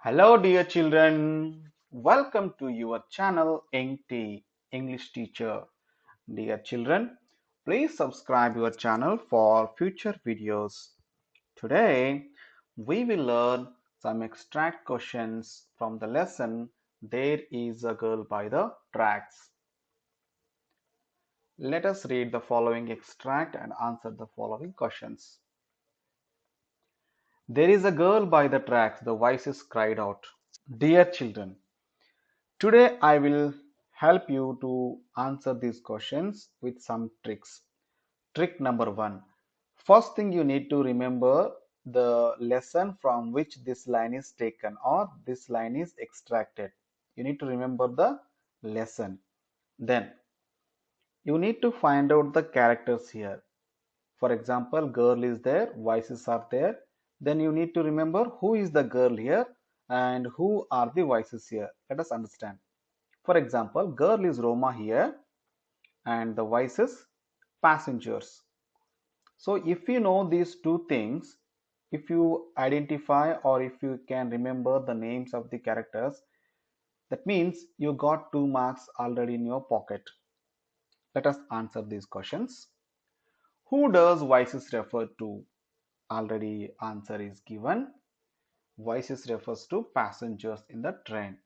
Hello, dear children. Welcome to your channel EngT English Teacher. Dear children, please subscribe your channel for future videos. Today, we will learn some extract questions from the lesson There is a Girl by the Tracks. Let us read the following extract and answer the following questions. There is a girl by the tracks, the voices cried out. Dear children, today I will help you to answer these questions with some tricks. Trick number one. First thing you need to remember the lesson from which this line is taken or this line is extracted. You need to remember the lesson. Then you need to find out the characters here. For example, girl is there, voices are there. Then you need to remember who is the girl here and who are the voices here. Let us understand. For example, girl is Roma here and the voice is passengers. So if you know these two things, if you identify or if you can remember the names of the characters, that means you got 2 marks already in your pocket. Let us answer these questions. Who does voices refer to? Already answer is given. Voices refers to passengers in the train.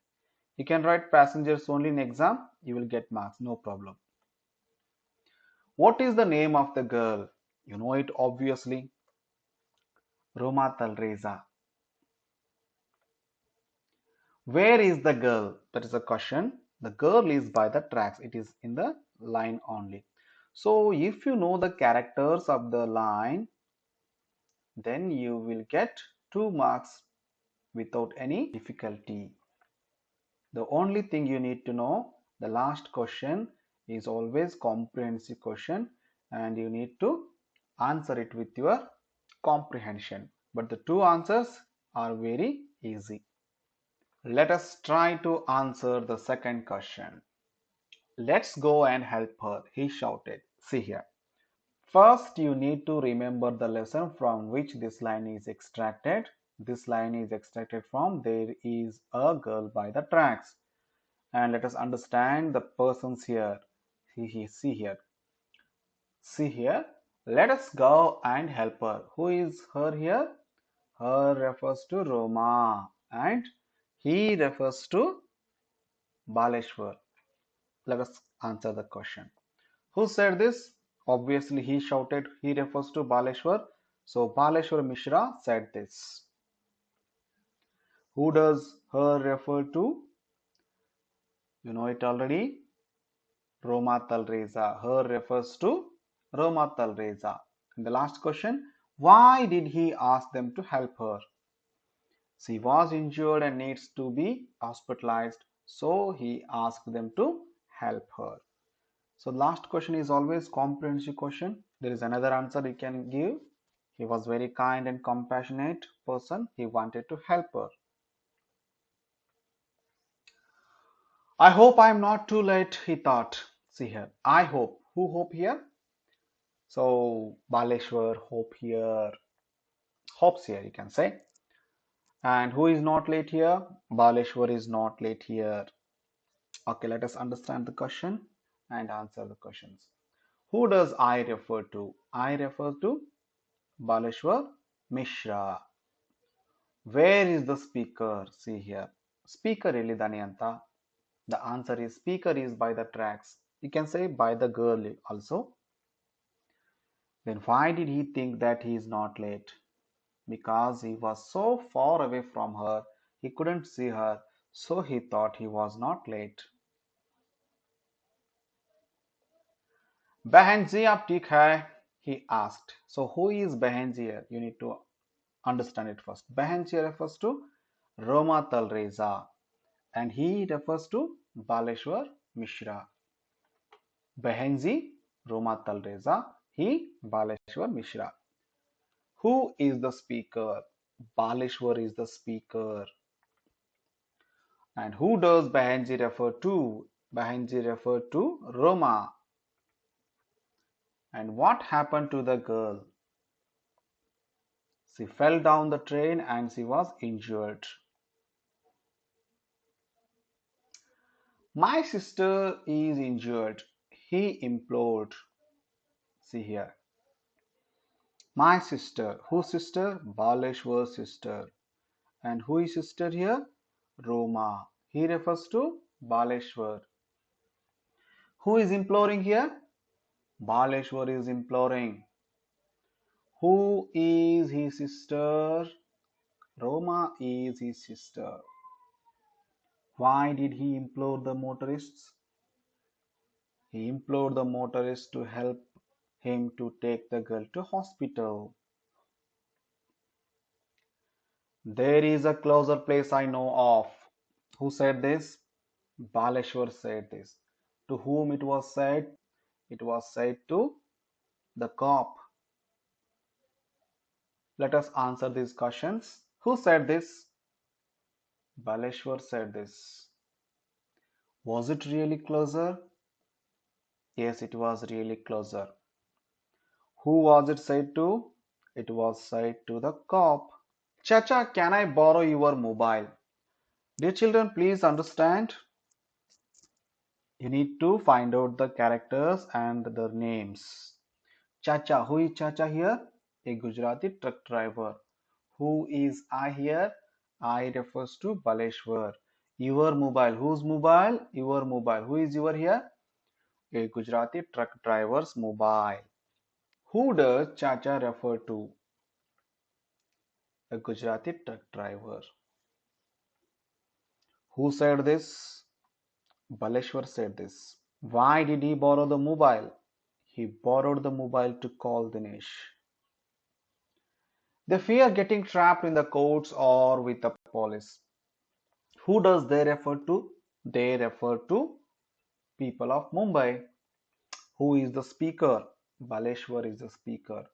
You can write passengers only in exam, you will get marks, no problem. What is the name of the girl? You know it obviously. Roma Talreza. Where is the girl? That is a question. The girl is by the tracks. It is in the line only. So if you know the characters of the line, then you will get 2 marks without any difficulty. The only thing you need to know, the last question is always comprehensive question and you need to answer it with your comprehension. But the two answers are very easy. Let us try to answer the second question. Let's go and help her, he shouted. See here. First, you need to remember the lesson from which this line is extracted. This line is extracted from There is a Girl by the Tracks. And let us understand the persons here. See here. See here. Let us go and help her. Who is her here? Her refers to Roma and he refers to Baleshwar. Let us answer the question. Who said this? Obviously, he shouted. He refers to Baleshwar. So, Baleshwar Mishra said this. Who does her refer to? You know it already. Roma Talreza. Her refers to Roma Talreza. And the last question. Why did he ask them to help her? She was injured and needs to be hospitalized. So, he asked them to help her. So last question is always comprehensive question. There is another answer you can give. He was very kind and compassionate person. He wanted to help her. I hope I am not too late, he thought. See here. I hope. Who hope here? So Baleshwar hope here. Hopes here you can say. And who is not late here? Baleshwar is not late here. Okay, let us understand the question and answer the questions. Who does I refer to? I refer to Baleshwar Mishra. Where is the speaker? See here. Speaker really dani anta. The answer is speaker is by the tracks. You can say by the girl also. Then why did he think that he is not late? Because he was so far away from her, he couldn't see her, so he thought he was not late. Behenji ab theek hai? He asked. So who is Behenji here? You need to understand it first. Behenji refers to Roma Talreza and he refers to Baleshwar Mishra. Behenji, Roma Talreza, he, Baleshwar Mishra. Who is the speaker? Baleshwar is the speaker. And who does Behenji refer to? Behenji referred to Roma. And what happened to the girl? She fell down the train and she was injured. My sister is injured. He implored. See here. My sister. Whose sister? Baleshwar's sister. And who is sister here? Roma. He refers to Baleshwar. Who is imploring here? Baleshwar is imploring. Who is his sister? Roma is his sister. Why did he implore the motorists? He implored the motorists to help him to take the girl to hospital. There is a closer place I know of. Who said this? Baleshwar said this. To whom it was said? It was said to the cop. Let us answer these questions. Who said this? Baleshwar said this. Was it really closer? Yes, it was really closer. Who was it said to? It was said to the cop. Chacha, can I borrow your mobile? Dear children, please understand. You need to find out the characters and their names. Chacha, who is Chacha here? A Gujarati truck driver. Who is I here? I refers to Baleshwar. Your mobile. Whose mobile? Your mobile. Who is your here? A Gujarati truck driver's mobile. Who does Chacha refer to? A Gujarati truck driver. Who said this? Baleshwar said this. Why did he borrow the mobile? He borrowed the mobile to call Dinesh. They fear getting trapped in the courts or with the police. Who does they refer to? They refer to people of Mumbai. Who is the speaker? Baleshwar is the speaker.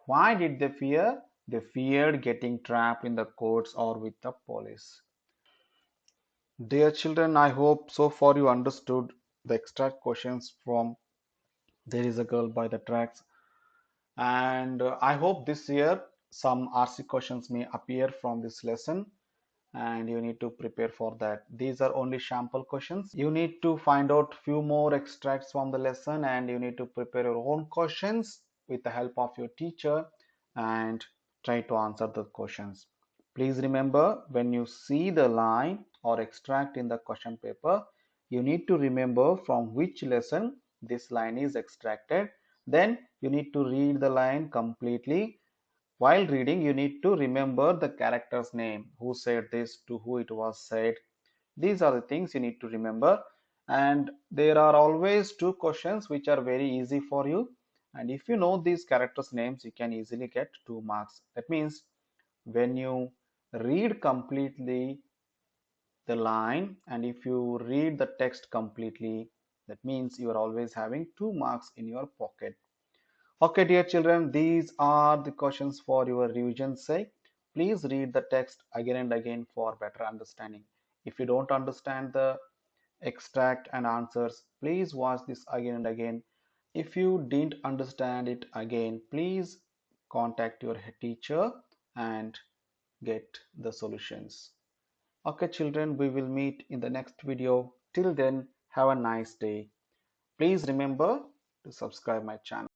Why did they fear? They feared getting trapped in the courts or with the police. Dear children, I hope so far you understood the extract questions from There is a Girl by the Tracks. And I hope this year some RC questions may appear from this lesson, and you need to prepare for that. These are only sample questions. You need to find out few more extracts from the lesson, and you need to prepare your own questions with the help of your teacher and try to answer the questions. Please remember, when you see the line or extract in the question paper, you need to remember from which lesson this line is extracted. Then you need to read the line completely. While reading, you need to remember the character's name, who said this, to who it was said. These are the things you need to remember. And there are always two questions which are very easy for you. And if you know these characters' names, you can easily get 2 marks. That means when you read completely the line and if you read the text completely, that means you are always having 2 marks in your pocket. Okay, dear children, these are the questions for your revision's sake. Please read the text again and again for better understanding. If you don't understand the extract and answers, please watch this again and again. If you didn't understand it again, please contact your teacher and get the solutions. Okay, children, we will meet in the next video. Till then, have a nice day. Please remember to subscribe my channel.